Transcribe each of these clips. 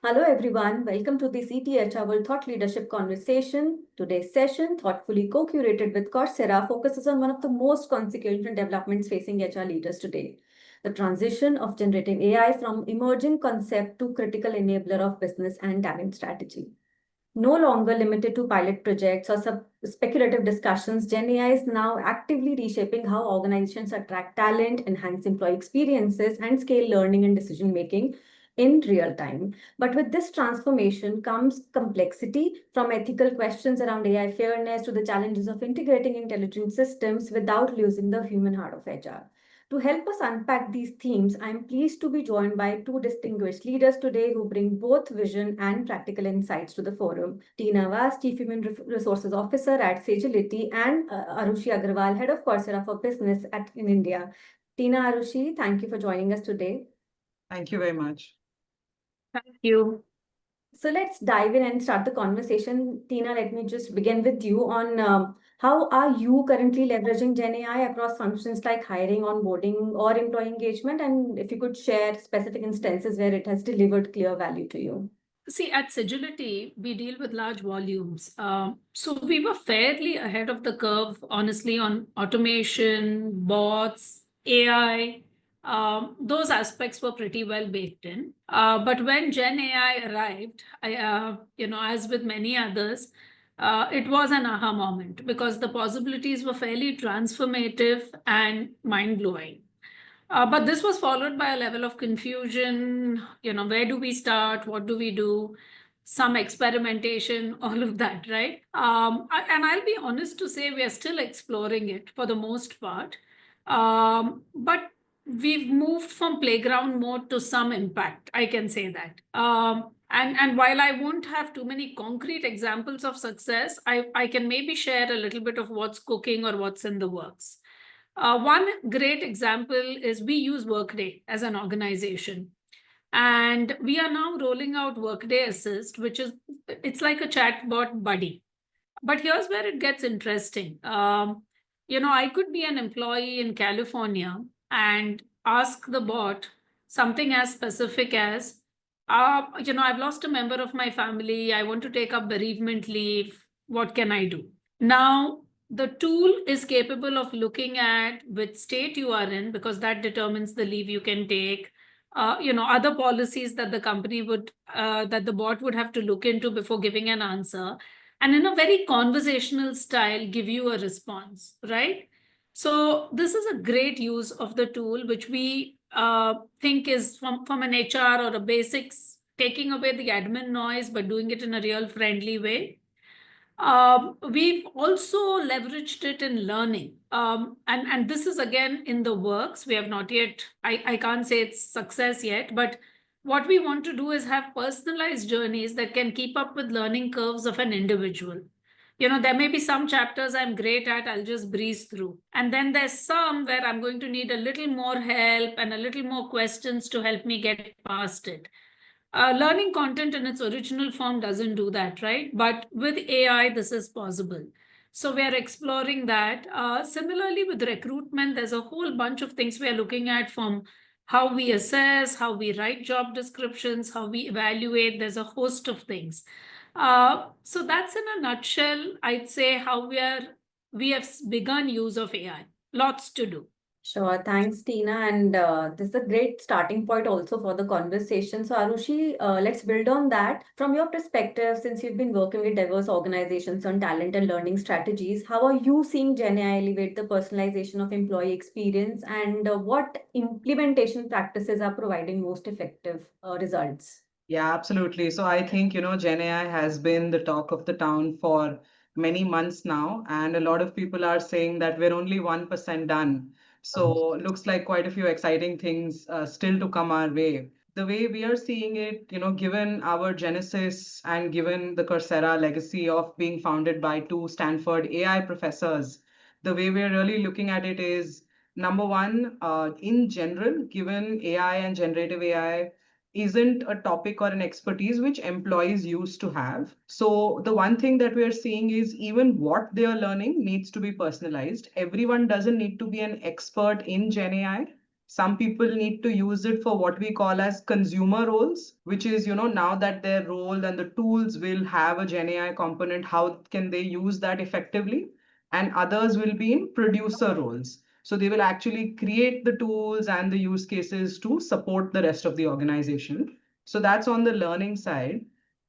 Hello everyone, welcome to this ETHRWorld Thought Leadership Conversation. Today's session, thoughtfully co-curated with Coursera, focuses on one of the most consequential developments facing HR leaders today: the transition of generative AI from emerging concept to critical enabler of business and talent strategy. No longer limited to pilot projects or speculative discussions, GenAI is now actively reshaping how organizations attract talent, enhance employee experiences, and scale learning and decision making in real time. But with this transformation comes complexity, from ethical questions around AI fairness to the challenges of integrating intelligent systems without losing the human heart of HR. To help us unpack these themes, I am pleased to be joined by two distinguished leaders today who bring both vision and practical insights to the forum. Tina Vas, Chief Human Resources Officer at Sigility, and Arushee Aggarwal, Head of Coursera for Business in India. Tina, Arushee, thank you for joining us today. Thank you very much. Thank you. So let's dive in and start the conversation. Tina, let me just begin with you on how are you currently leveraging GenAI across functions like hiring, onboarding, or employee engagement? And if you could share specific instances where it has delivered clear value to you. See, at Sigility, we deal with large volumes. So we were fairly ahead of the curve, honestly, on automation, bots, AI. Those aspects were pretty well baked in. But when Gen AI arrived, as with many others, it was an aha moment because the possibilities were fairly transformative and mind-blowing. But this was followed by a level of confusion, where do we start? What do we do? Some experimentation, all of that, right? And I'll be honest to say we are still exploring it for the most part. But we've moved from playground mode to some impact, I can say that. And while I won't have too many concrete examples of success, I can maybe share a little bit of what's cooking or what's in the works. One great example is we use Workday as an organization. And we are now rolling out Workday Assist, it's like a chatbot buddy. But here's where it gets interesting. I could be an employee in California and ask the bot something as specific as, I've lost a member of my family. I want to take up bereavement leave. What can I do? Now, the tool is capable of looking at which state you are in, because that determines the leave you can take. Other policies that the company that the bot would have to look into before giving an answer, and in a very conversational style, give you a response, right? So this is a great use of the tool, which we think is from an HR or a basics, taking away the admin noise, but doing it in a real friendly way. We've also leveraged it in learning. And this is again in the works. We have not yet, I can't say it's success yet, but what we want to do is have personalized journeys that can keep up with learning curves of an individual. There may be some chapters I'm great at, I'll just breeze through. And then there's some where I'm going to need a little more help and a little more questions to help me get past it. Learning content in its original form doesn't do that, right? But with AI, this is possible. So we are exploring that. Similarly, with recruitment, there's a whole bunch of things we are looking at, from how we assess, how we write job descriptions, how we evaluate. There's a host of things. So that's in a nutshell, I'd say, how we have begun use of AI. Lots to do. Sure, thanks, Tina. And this is a great starting point also for the conversation. So, Arushee, let's build on that. From your perspective, since you've been working with diverse organizations on talent and learning strategies, how are you seeing GenAI elevate the personalization of employee experience, and what implementation practices are providing most effective results? Yeah, absolutely. So I think, Gen AI has been the talk of the town for many months now, and a lot of people are saying that we're only 1% done. So looks like quite a few exciting things still to come our way. The way we are seeing it, given our genesis and given the Coursera legacy of being founded by two Stanford AI professors, the way we're really looking at it is, number one, in general, given AI and generative AI isn't a topic or an expertise which employees used to have. So the one thing that we are seeing is even what they are learning needs to be personalized. Everyone doesn't need to be an expert in Gen AI. Some people need to use it for what we call as consumer roles, which is, now that their role and the tools will have a GenAI component, how can they use that effectively? And others will be in producer roles. So they will actually create the tools and the use cases to support the rest of the organization. So that's on the learning side.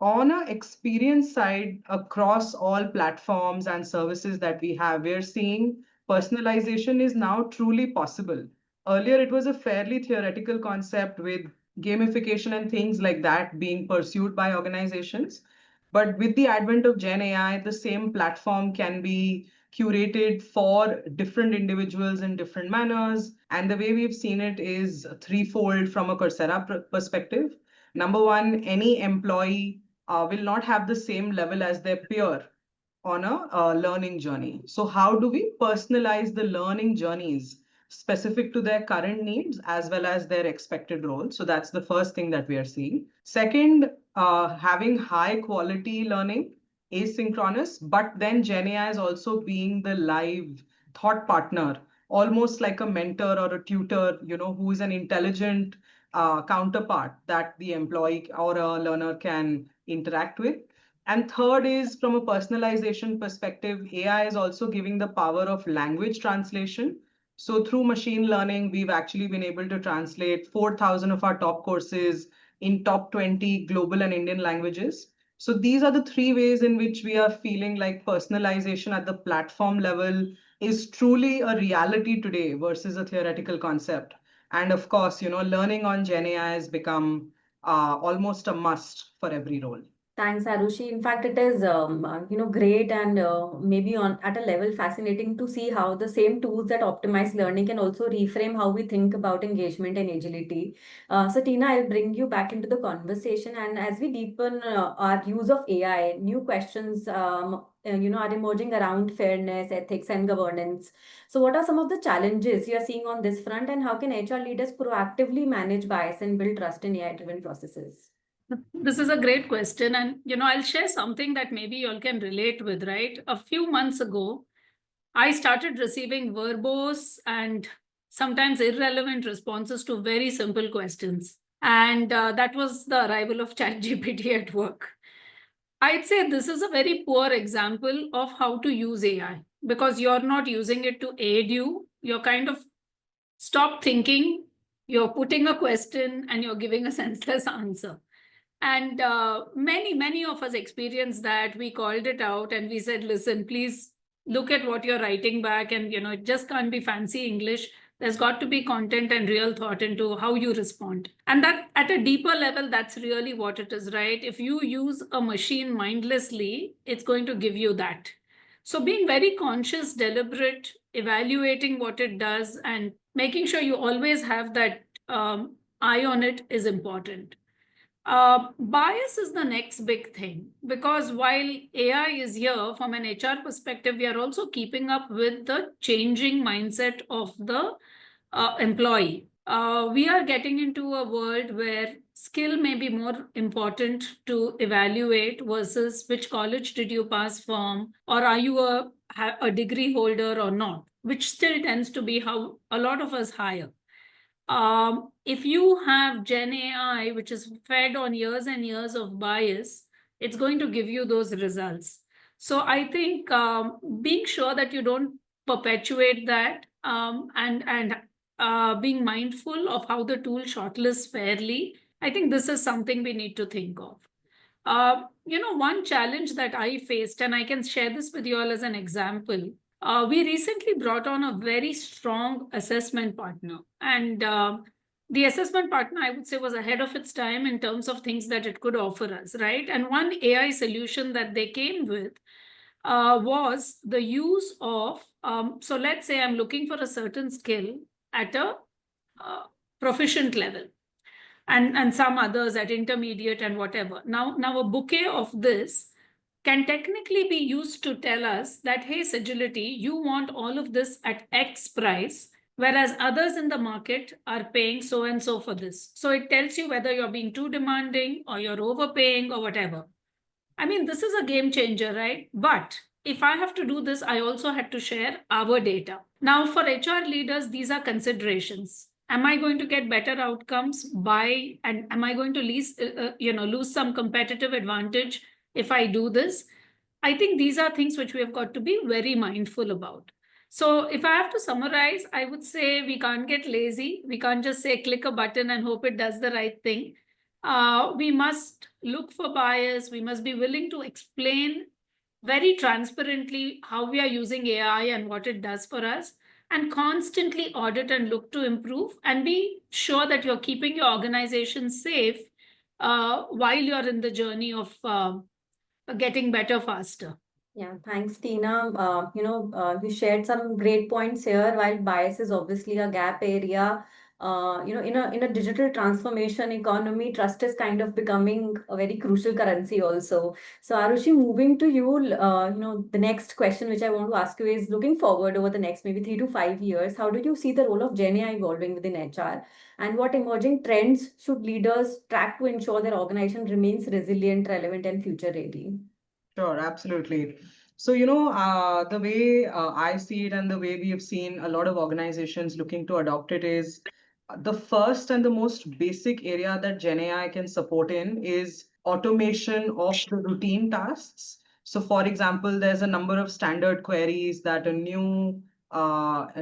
On a experience side, across all platforms and services that we have, we're seeing personalization is now truly possible. Earlier, it was a fairly theoretical concept with gamification and things like that being pursued by organizations. But with the advent of Gen AI, the same platform can be curated for different individuals in different manners. And the way we've seen it is threefold from a Coursera perspective. Number one, any employee will not have the same level as their peer on a learning journey. So how do we personalize the learning journeys specific to their current needs as well as their expected role? So that's the first thing that we are seeing. Second, having high quality learning, asynchronous, but then GenAI is also being the live thought partner, almost like a mentor or a tutor, who is an intelligent counterpart that the employee or a learner can interact with. And third is from a personalization perspective, AI is also giving the power of language translation. So through machine learning, we've actually been able to translate 4,000 of our top courses in top 20 global and Indian languages. So these are the three ways in which we are feeling like personalization at the platform level is truly a reality today versus a theoretical concept. And of course, learning on GenAI has become almost a must for every role. Thanks, Arushi. In fact, it is great and maybe on at a level fascinating to see how the same tools that optimize learning can also reframe how we think about engagement and agility. So, Tina, I'll bring you back into the conversation, and as we deepen our use of AI, new questions are emerging around fairness, ethics, and governance. So, what are some of the challenges you are seeing on this front, and how can HR leaders proactively manage bias and build trust in AI-driven processes? This is a great question. And, I'll share something that maybe you all can relate with, right? A few months ago, I started receiving verbose and sometimes irrelevant responses to very simple questions. And that was the arrival of ChatGPT at work. I'd say this is a very poor example of how to use AI because you're not using it to aid you. You're kind of stop thinking, you're putting a question and you're giving a senseless answer. And many of us experienced that. We called it out and we said, listen, please look at what you're writing back. And, it just can't be fancy English. There's got to be content and real thought into how you respond. And that at a deeper level, that's really what it is, right? If you use a machine mindlessly, it's going to give you that. So being very conscious, deliberate, evaluating what it does and making sure you always have that eye on it is important. Bias is the next big thing because while AI is here from an HR perspective, we are also keeping up with the changing mindset of the employee. We are getting into a world where skill may be more important to evaluate versus which college did you pass from, or are you a degree holder or not, which still tends to be how a lot of us hire. If you have Gen AI, which is fed on years and years of bias, it's going to give you those results. So I think being sure that you don't perpetuate that and being mindful of how the tool shortlists fairly, I think this is something we need to think of. One challenge that I faced, and I can share this with you all as an example, we recently brought on a very strong assessment partner. And the assessment partner, I would say, was ahead of its time in terms of things that it could offer us, right? And one AI solution that they came with was the use of, so let's say I'm looking for a certain skill at a proficient level and some others at intermediate and whatever. Now a bouquet of this can technically be used to tell us that, hey, Sigility, you want all of this at X price, whereas others in the market are paying so and so for this. So it tells you whether you're being too demanding or you're overpaying or whatever. I mean, this is a game changer, right? But if I have to do this, I also had to share our data. Now, for HR leaders, these are considerations. Am I going to get better outcomes and am I going to lose some competitive advantage if I do this? I think these are things which we have got to be very mindful about. So if I have to summarize, I would say we can't get lazy. We can't just say click a button and hope it does the right thing. We must look for bias. We must be willing to explain very transparently how we are using AI and what it does for us, and constantly audit and look to improve, and be sure that you're keeping your organization safe while you're in the journey of getting better faster. Yeah, thanks, Tina. You shared some great points here. While bias is obviously a gap area, in a digital transformation economy, trust is kind of becoming a very crucial currency also. So, Arushi, moving to you, the next question which I want to ask you is, looking forward over the next maybe 3 to 5 years, how do you see the role of GenAI evolving within HR? And what emerging trends should leaders track to ensure their organization remains resilient, relevant, and future ready? Sure, absolutely. So, the way I see it and the way we have seen a lot of organizations looking to adopt it is the first and the most basic area that GenAI can support in is automation of the routine tasks. So, for example, there's a number of standard queries that a new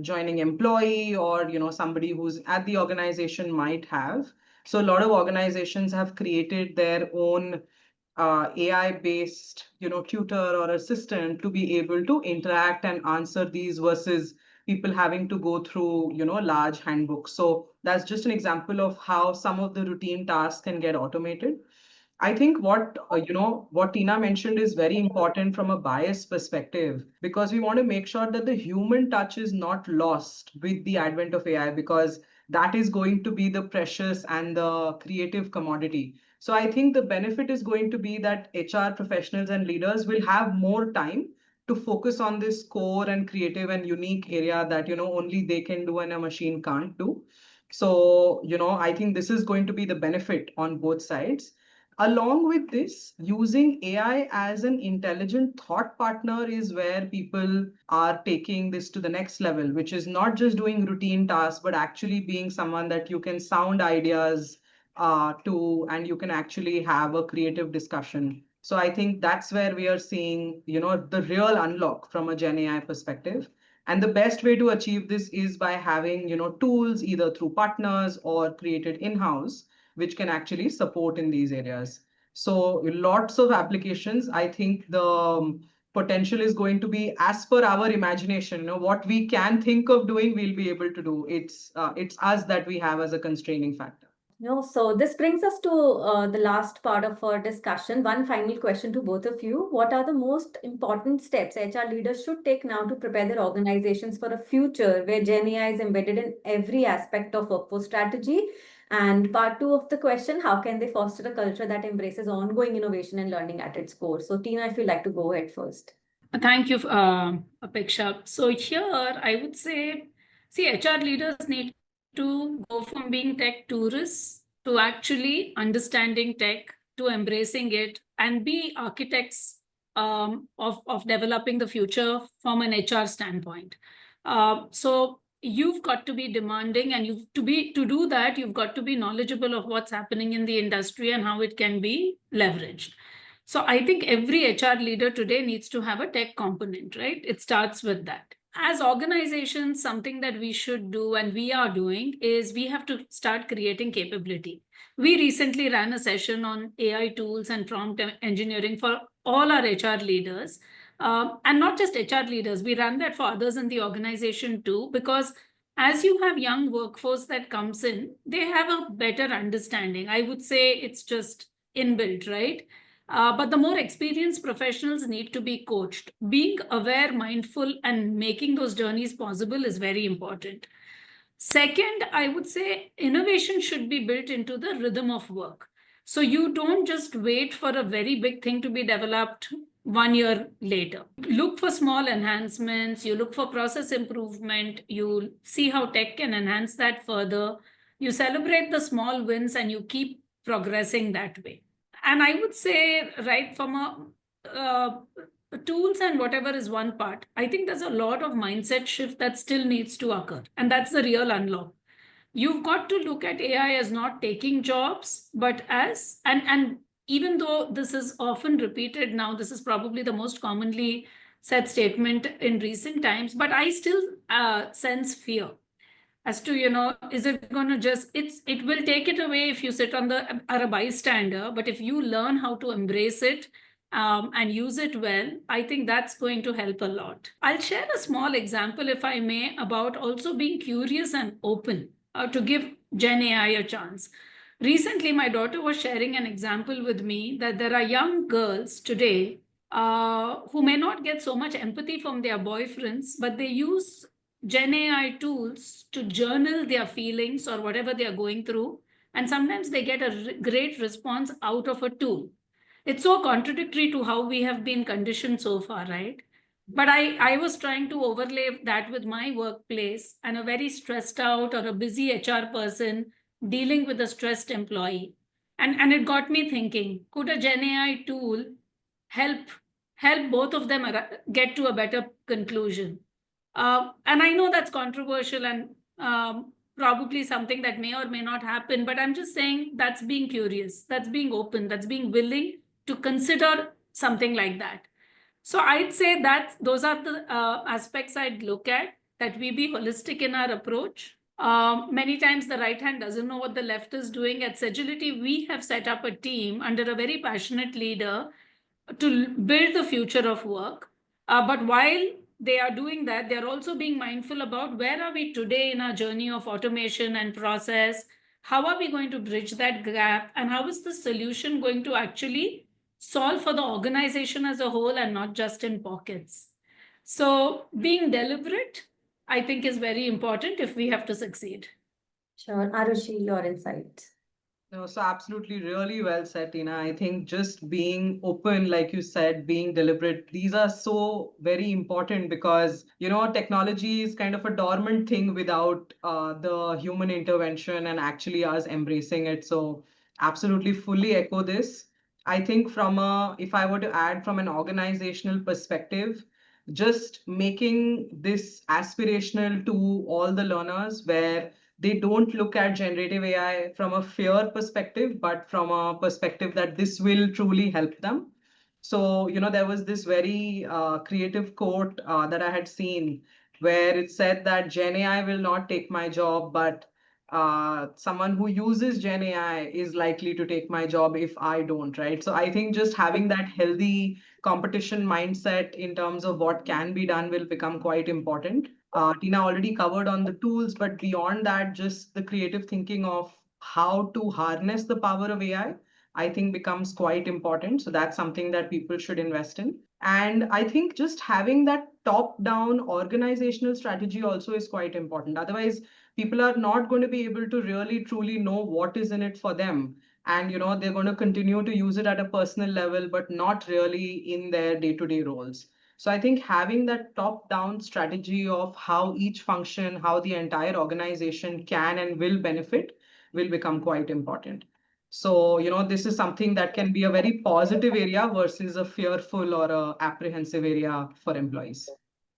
joining employee or somebody who's at the organization might have. So, a lot of organizations have created their own AI-based, tutor or assistant to be able to interact and answer these versus people having to go through, large handbooks. So that's just an example of how some of the routine tasks can get automated. I think what Tina mentioned is very important from a bias perspective, because we want to make sure that the human touch is not lost with the advent of AI, because that is going to be the precious and the creative commodity. So I think the benefit is going to be that HR professionals and leaders will have more time to focus on this core and creative and unique area that only they can do and a machine can't do. So I think this is going to be the benefit on both sides. Along with this, using AI as an intelligent thought partner is where people are taking this to the next level, which is not just doing routine tasks, but actually being someone that you can sound ideas to, and you can actually have a creative discussion. So I think that's where we are seeing, the real unlock from a Gen AI perspective. And the best way to achieve this is by having, tools either through partners or created in-house, which can actually support in these areas. So lots of applications. I think the potential is going to be as per our imagination. What we can think of doing, we'll be able to do. It's us that we have as a constraining factor. So this brings us to the last part of our discussion. One final question to both of you. What are the most important steps HR leaders should take now to prepare their organizations for a future where GenAI is embedded in every aspect of workforce strategy? And part two of the question, how can they foster a culture that embraces ongoing innovation and learning at its core? So Tina, if you'd like to go ahead first. Thank you, Apeksha. So here I would say, see, HR leaders need to go from being tech tourists to actually understanding tech, to embracing it, and be architects of developing the future from an HR standpoint. So you've got to be demanding, and to do that, you've got to be knowledgeable of what's happening in the industry and how it can be leveraged. So I think every HR leader today needs to have a tech component, right? It starts with that. As organizations, something that we should do and we are doing is we have to start creating capability. We recently ran a session on AI tools and prompt engineering for all our HR leaders. And not just HR leaders, we ran that for others in the organization too, because as you have young workforce that comes in, they have a better understanding. I would say it's just inbuilt, right? But the more experienced professionals need to be coached. Being aware, mindful, and making those journeys possible is very important. Second, I would say innovation should be built into the rhythm of work. So you don't just wait for a very big thing to be developed 1 year later. Look for small enhancements, you look for process improvement, you see how tech can enhance that further, you celebrate the small wins, and you keep progressing that way. And I would say, right, from a tools and whatever is one part, I think there's a lot of mindset shift that still needs to occur. And that's the real unlock. you've got to look at AI as not taking jobs, but as, and even though this is often repeated now, this is probably the most commonly said statement in recent times, but I still sense fear as to, is it going to just, it will take it away if you sit on the, are a bystander, but if you learn how to embrace it and use it well, I think that's going to help a lot. I'll share a small example, if I may, about also being curious and open to give Gen AI a chance. Recently, my daughter was sharing an example with me that there are young girls today who may not get so much empathy from their boyfriends, but they use Gen AI tools to journal their feelings or whatever they are going through. And sometimes they get a great response out of a tool. It's so contradictory to how we have been conditioned so far, right? But I was trying to overlay that with my workplace and a very stressed out or a busy HR person dealing with a stressed employee. And it got me thinking, could a Gen AI tool help both of them get to a better conclusion? And I know that's controversial and probably something that may or may not happen, but I'm just saying that's being curious, that's being open, that's being willing to consider something like that. So I'd say that those are the aspects I'd look at, that we be holistic in our approach. Many times the right hand doesn't know what the left is doing. At Sigility, we have set up a team under a very passionate leader to build the future of work. But while they are doing that, they're also being mindful about where are we today in our journey of automation and process? How are we going to bridge that gap? And how is the solution going to actually solve for the organization as a whole and not just in pockets? So being deliberate, I think, is very important if we have to succeed. Sure. Arushee, your insights. No, so absolutely, really well said, Tina. I think just being open, like you said, being deliberate, these are so very important because, technology is kind of a dormant thing without the human intervention and actually us embracing it. So absolutely fully echo this. I think if I were to add from an organizational perspective, just making this aspirational to all the learners where they don't look at generative AI from a fear perspective, but from a perspective that this will truly help them. So, there was this very creative quote that I had seen where it said that Gen AI will not take my job, but someone who uses Gen AI is likely to take my job if I don't, right? So I think just having that healthy competition mindset in terms of what can be done will become quite important. Tina already covered on the tools, but beyond that, just the creative thinking of how to harness the power of AI, I think becomes quite important. So that's something that people should invest in. And I think just having that top-down organizational strategy also is quite important. Otherwise, people are not going to be able to really truly know what is in it for them. And they're going to continue to use it at a personal level, but not really in their day-to-day roles. So I think having that top-down strategy of how each function, how the entire organization can and will benefit will become quite important. So, this is something that can be a very positive area versus a fearful or a apprehensive area for employees.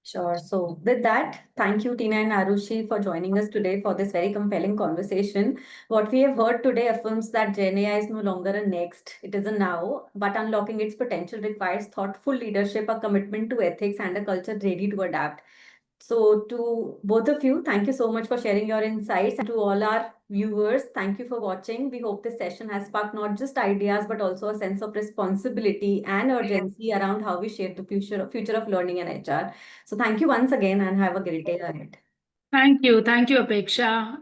Sure. So with that, thank you, Tina and Arushee, for joining us today for this very compelling conversation. What we have heard today affirms that Gen AI is no longer a next, it is a now, but unlocking its potential requires thoughtful leadership, a commitment to ethics, and a culture ready to adapt. So to both of you, thank you so much for sharing your insights. And to all our viewers, thank you for watching. We hope this session has sparked not just ideas, but also a sense of responsibility and urgency around how we shape the future of learning and HR. So thank you once again and have a great day ahead. Thank you, Apeksha.